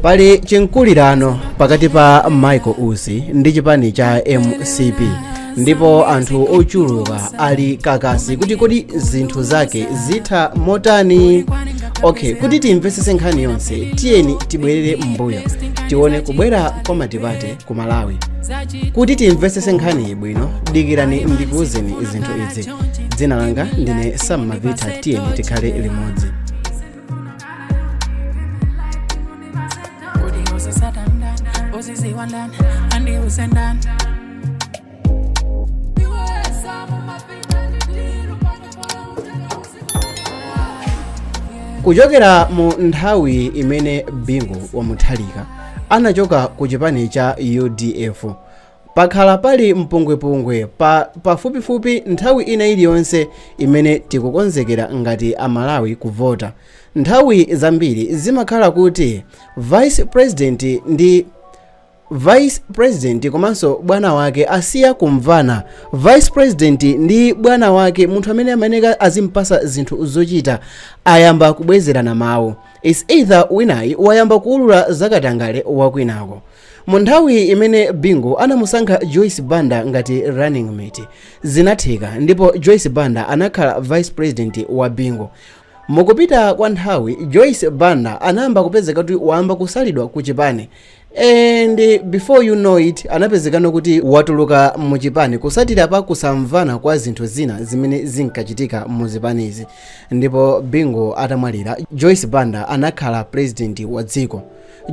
Pali chinkulirano pakati pa Michael Uzi ndi chipani cha MCP ndipo anthu ochuluka ali kakasi kuti kodi zinthu zake zitha motani. Kuti timvetsetse nkhani yonse tiyeni tibwerere m'mbuyo tione kubwera kwa Matipate ku Malawi. Kuti timvetsetse nkhani bwino dikirani ndikuwuzeni zinthu izi. Dzina langa ndine Sam Mavita, tiyeni tikhale limodzi. Kuchokera mu nthawi imene Bingu wa Mutharika anachoka ku chipani cha UDF pakhala pali mpungwepungwe pafupifupi nthawi ina iliyonse imene tikukonzekera ngati Amalawi kuvota. Nthawi zambiri zimakhala kuti Vice President komanso bwana wake asiya kumvana. Vice President ndi bwana wake, munthu amene amayenera azimpasa zinthu zochita, ayamba kubwezerana mawu. Is either winayi wayamba kuulula zakatangale wakwinako. Mu nthawi imene Bingu anamusankha Joyce Banda ngati running mate zinatheka, ndipo Joyce Banda anakhala Vice President wa Bingu. Mukupita kwa nthawi Joyce Banda anayamba kupezeka kuti wayamba kusalidwa ku chipani, and before you know it anapezekano kuti watuluka mu chipani kusatira pa kusamvana kwa zinthu zina zimene zinkachitika mu zipanizi. Ndipo Bingu atamwalira, Joyce Banda anakhala president wa dziko.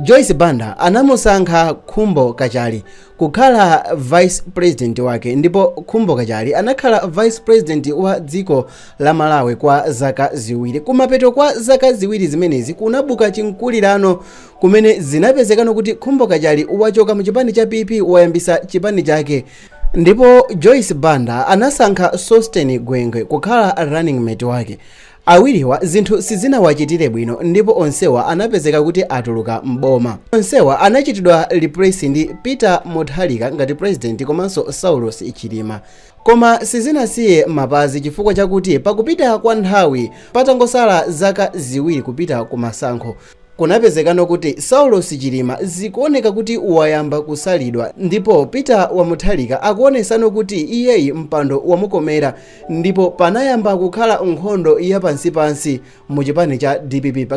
Joyce Banda anamusankha Khumbo Kachali kukhala vice president wake, ndipo Khumbo Kachali anakhala vice president wa dziko la Malawi kwa zaka ziwiri. Kumapeto kwa zaka ziwiri zimenezi kunabuka chinkulirano kumene zinapezekano kuti Khumbo Kachali wachoka mu chipani cha PP wayambisa chipani chake, ndipo Joyce Banda anasankha Sosteni Gwengwe kukhala running mate wake. Awiriwa zinthu sizinawachitire bwino, ndipo onsewa anapezeka kuti atuluka mboma. Onsewa anachitidwa replace ndi Peter Mutharika ngati president komanso Saulos Chilima. Koma sizinasiye mapazi chifukwa chakuti pakupita kwa nthawi patangosala zaka ziwiri kupita ku masankho, kunapezekano kuti Saulos Chilima zikuoneka kuti wayamba kusalidwa, ndipo Peter wa Mutharika akuonesano kuti iyeyi mpando wamukomera, ndipo panayamba kukhala nkhondo ya pansi mu chipani cha DPP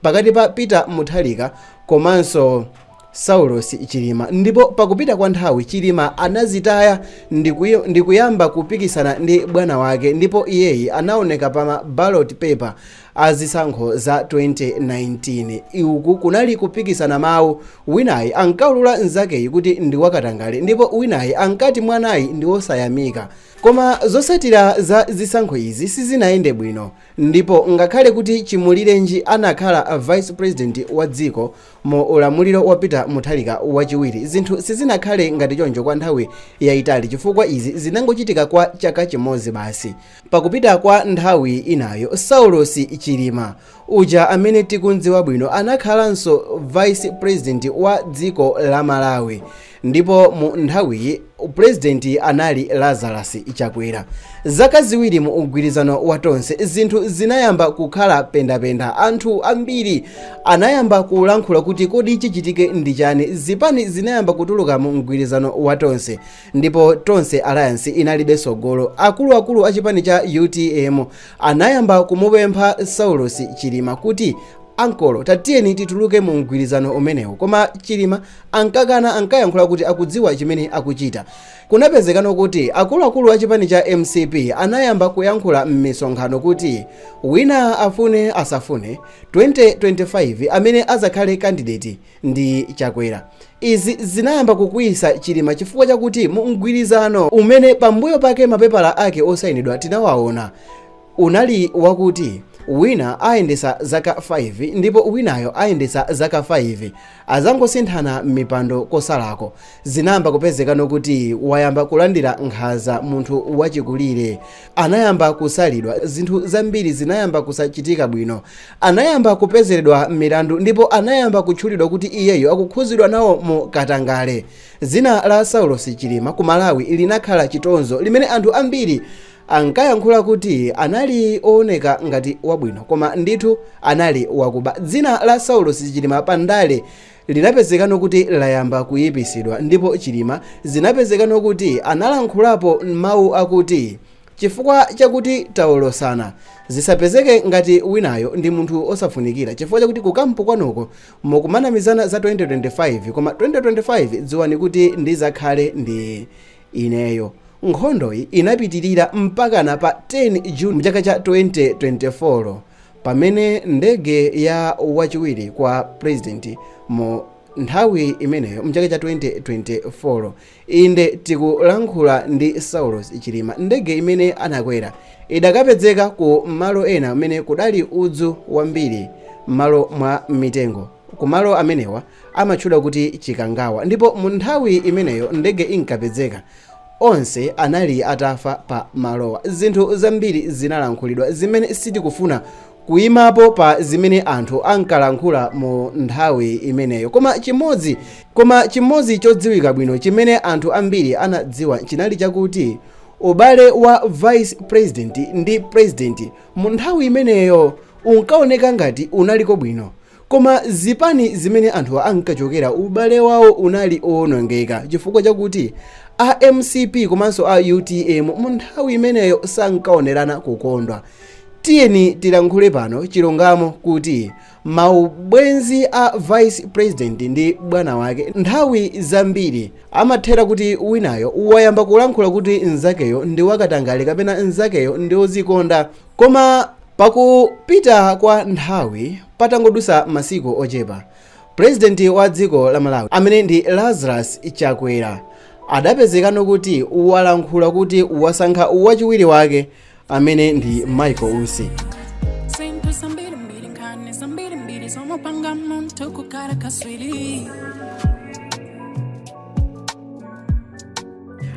pakati pa Peter Mutharika komanso Saulos Chilima. Ndipo pakupita kwa nthawi Chilima anazitaya ndikuyamba kupikisana ndi bwana wake, ndipo iyeyi anaoneka pa ballot paper azisankho za 2019. Uku kunali kupikisana mawu, winayi ankaulula nzakeyi kuti ndi wakatangale, ndipo winayi ankati mwanayi ndi wosayamika. Koma zosatira za zisankho izi sizinayende bwino, ndipo ngakhale kuti Chimulirenji anakhala vice president wa dziko mu ulamuliro wa Peter Mutharika wachiwiri, zinthu sizinakhale ngati choncho kwa nthawi yayitali chifukwa izi zinangochitika kwa chaka chimodzi basi. Pakupita kwa nthawi inayo Saulos Chilima uja amene tikundziwa bwino anakhalanso vice president wa dziko la Malawi, ndipo mu nthawiyi president anali Lazarus Chakwera. Zaka ziwiri mu mgwirizano wa tonse zinthu zinayamba kukhala pendapenda. Anthu ambiri anayamba kulankhula kuti kodi chichitike ndi chani. Zipani zinayamba kutuluka mu mgwirizano wa tonse, ndipo Tonse Alliance inalibe sogolo. Akuluakulu a chipani cha UTM anayamba kumupempha Saulos Chilima kuti ankolo tatiyeni tituluke mu mgwirizano umenewu, koma Chilima ankakana, ankayankhula kuti akudziwa chimene akuchita. Kunapezekano kuti akuluakulu a chipani cha MCP anayamba kuyankhula m'misonkhano kuti wina afune asafune 2025 amene azakhale candidate ndi Chakwera. Izi zinayamba kukwiyisa Chilima chifukwa chakuti mu mgwirizano umene pambuyo pake mapepala ake osayinidwa tinawaona unali wakuti wina ayendesa zaka 5 ndipo winayo ayendesa zaka 5 azangosinthana mipando kosalako. Zinayamba kupezekano kuti wayamba kulandira nkhaza munthu wachikulire, anayamba kusalidwa, zinthu zambiri zinayamba kusachitika bwino, anayamba kupezeredwa milandu, ndipo anayamba kutchulidwa kuti iyeyo akukhuzidwa nawo mu katangale. Zina la Saulos Chilima ku Malawi linakhala chitonzo limene anthu ambiri ankayankhula kuti anali ooneka ngati wabwino koma ndithu anali wakuba. Dzina la Saulos Chilima pandale linapezekano kuti layamba kuyipisidwa, ndipo Chilima zinapezekano kuti analankhulapo mawu akuti chifukwa chakuti taolosana zisapezeke ngati winayo ndi munthu osafunikira, chifukwa chakuti kukampo kwanuko mukumanamizana za 2025 koma 2025 dziwani kuti ndizakhale ndi ineyo. Nkhondoyi inapitirira mpakana pa 10 Juni mchaka cha 2024 pamene ndege ya wachiwiri kwa president mu nthawi imeneyo mchaka cha 2024 inde tikulankhula ndi Saulos Chilima. Ndege imene anakwera idakapezeka ku malo ena amene kudali udzu wambiri malo mwa mitengo. Ku malo amenewa amatchula kuti Chikangawa, ndipo mu nthawi imeneyo ndege inkapezeka onse anali atafa pa malowa. Zinthu zambiri zinalankhulidwa zimene sitikufuna kuyimapo pa zimene anthu ankalankhula mu nthawi imeneyo, koma chimodzi chodziwika bwino chimene anthu ambiri anadziwa chinali chakuti ubale wa vice president ndi president mu nthawi imeneyo unkaoneka ngati unaliko bwino, koma zipani zimene anthu ankachokera ubale wawo unali owonongeka chifukwa chakuti a MCP komanso a UTM mu nthawi imeneyo sankaonerana kukondwa. Tiyeni tilankhule pano chilungamo kuti maubwenzi a vice president ndi bwana wake nthawi zambiri amathera kuti winayo wayamba kulankhula kuti nzakeyo ndi wakatangale kapena nzakeyo ndi ozikonda, koma pakupita kwa nthawi patangodusa masiku ochepa president wa dziko la Malawi amene ndi Lazarus Chakwera adapezekano kuti walankhula kuti wasankha wachiwiri wake amene ndi Michael Usi.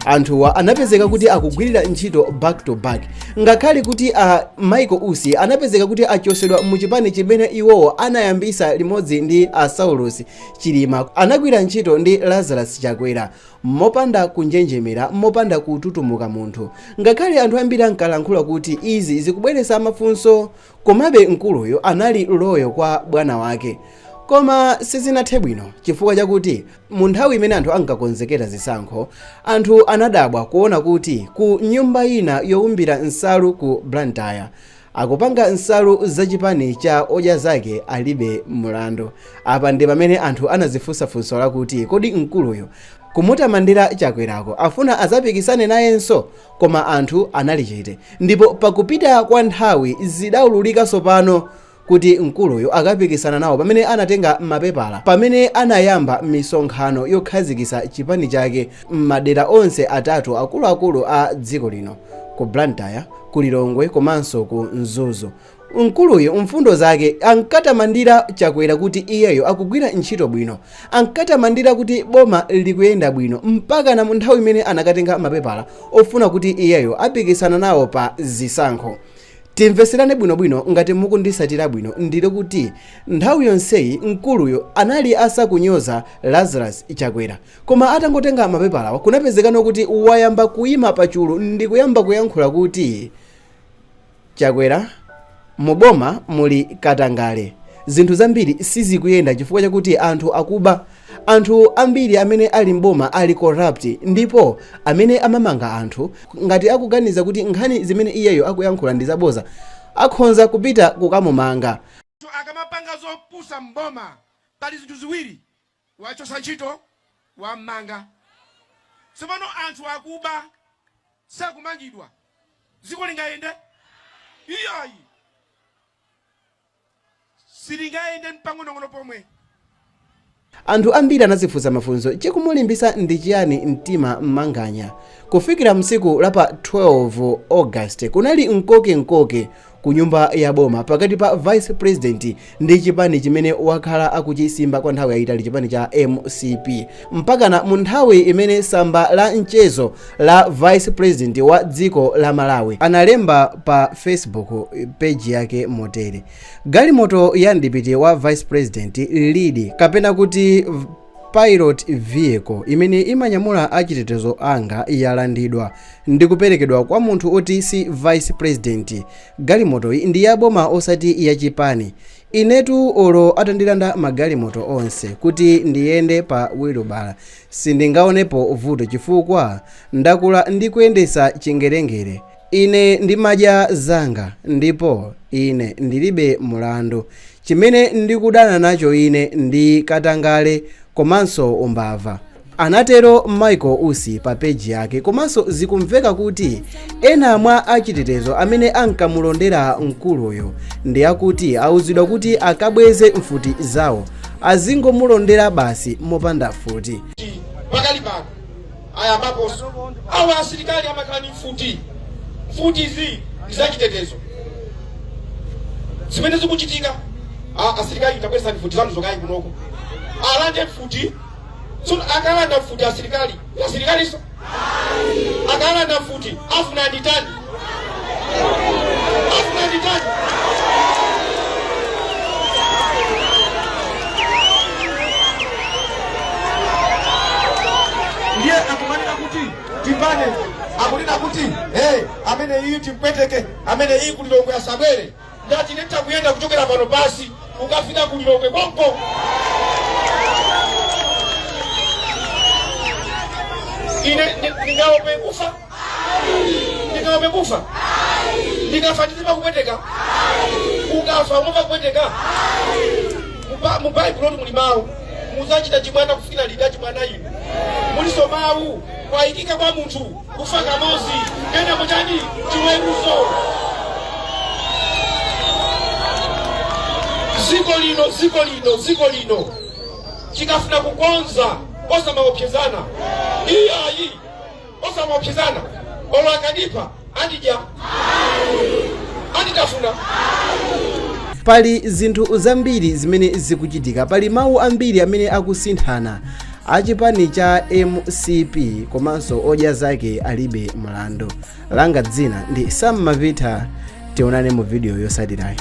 Anthuwa anapezeka kuti akugwirira ntchito back to back, ngakhale kuti Michael Usi anapezeka kuti achosedwa mu chipani chimene iwowo anayambisa limodzi ndi Saulos Chilima. Anagwira ntchito ndi Lazarus Chakwera mopanda kunjenjemera, mopanda kututumuka munthu. Ngakhale anthu ambiri ankalankhula kuti izi zikubweretsa mafunso, komabe mkuluyo anali loyo kwa bwana wake. Koma sizinathe bwino chifukwa chakuti mu nthawi imene anthu ankakonzekera zisankho, anthu anadabwa kuona kuti ku nyumba ina yowumbira nsalu ku Blantyre akupanga nsalu zachipani cha odya zake alibe mlandu. Apa ndi pamene anthu anazifunsafunsa lakuti kodi mkuluyo kumutamandira Chakwerako afuna azapikisane nayenso, koma anthu anali chete. Ndipo pakupita kwa nthawi zidaululika sopano kuti mkuluyo akapikisana nawo pamene anatenga mapepala, pamene anayamba misonkhano yokhazikisa chipani chake m'madera onse atatu akuluakulu a dziko lino, ku Blantyre, ku Lilongwe komanso ku Mzuzu. Mkuluyo mfundo zake ankatamandira Chakwera kuti iyeyo akugwira ntchito bwino, ankatamandira kuti boma likuyenda bwino, mpaka na mu nthawi imene anakatenga mapepala ofuna kuti iyeyo apikisana nawo pa zisankho. Timveserane bwinobwino ngati mukundisatira bwino ndilo kuti nthawi yonseyi mkuluyo anali asakunyoza Lazarus Chakwera, koma atangotenga mapepala kunapezekano kuti wayamba kuyima pachulu ndi kuyamba kuyankhula kuti Chakwera muboma muli katangale, zinthu zambiri sizikuyenda chifukwa chakuti anthu akuba, anthu ambiri amene ali mboma ali corrupt, ndipo amene amamanga anthu ngati akuganiza kuti nkhani zimene iyeyo akuyankhula ndi zaboza akhonza kupita kukamumanga. Akamapanga zopusa mboma pali zinthu ziwiri: wachosa ntchito, wamanga. Tsopano anthu akuba sakumangidwa, dziko lingayende iyayi, silingayende mpang'onong'ono pomwe. Anthu ambiri anazifunsa mafunso chikumulimbisa ndi chiyani mtima mmanganya. Kufikira msiku lapa 12 August kunali nkoke ku nyumba ya boma pakati pa vice president ndi chipani chimene wakhala akuchisimba kwa nthawi yayitali, chipani cha MCP, mpaka na mu nthawi imene samba la mchezo la vice president wa dziko la Malawi analemba pa Facebook page yake motere: galimoto ya ndipiti wa vice president lead kapena kuti pilot vehicle imene imanyamula achitetezo anga yalandidwa ndi kuperekedwa kwa munthu oti si vice president. Galimoto ndi ya boma osati ya chipani. Inetu olo atandilanda magalimoto onse kuti ndiyende pa wheelbarrow sindingaonepo vuto chifukwa ndakula ndikuyendesa chengerengere. Ine ndimadya zanga ndipo ine ndilibe mulandu. Chimene ndikudana nacho ine ndi katangale komanso umbava, anatero Michael Usi pa peji yake. Komanso zikumveka kuti ena mwa achitetezo amene ankamulondera mkuluyo ndi akuti auzidwa kuti akabweze mfuti zawo, azingomulondera basi mopanda futi. Pakali pano aya maposo awa asilikali amakani futi izi zachitetezo zimene zikuchitika. Asilikali itabwesa futi zanu zokai kunoko alande futi akalanda futi asilikali so akalanda futi afuna nditani ndiye akumanira kuti timbane akulina kuti amene iyi timpweteke amene iyi kulilongwe asabwere ndati neta kuyenda kuchokera pano basi ukafika kulilongwe konko. Ine ningaope kufa ndikafatizima kupweteka ukafa umova kupweteka mubai kuloti mulimawu muzachita chimwana kufikira lida chimwana inu muliso mawu kwaikika kwa munthu kufa kamozi ena muchani chiweruzo. Ziko lino chikafuna kukonza osamaopyezana iyayi osamaopyezana olo akadipa andija anditafuna. Pali zinthu zambiri zimene zikuchitika, pali mawu ambiri amene akusinthana achipani cha MCP komanso odya zake alibe mlandu. Langa dzina ndi Sam Mavita, tionane mu video yotsatirayi.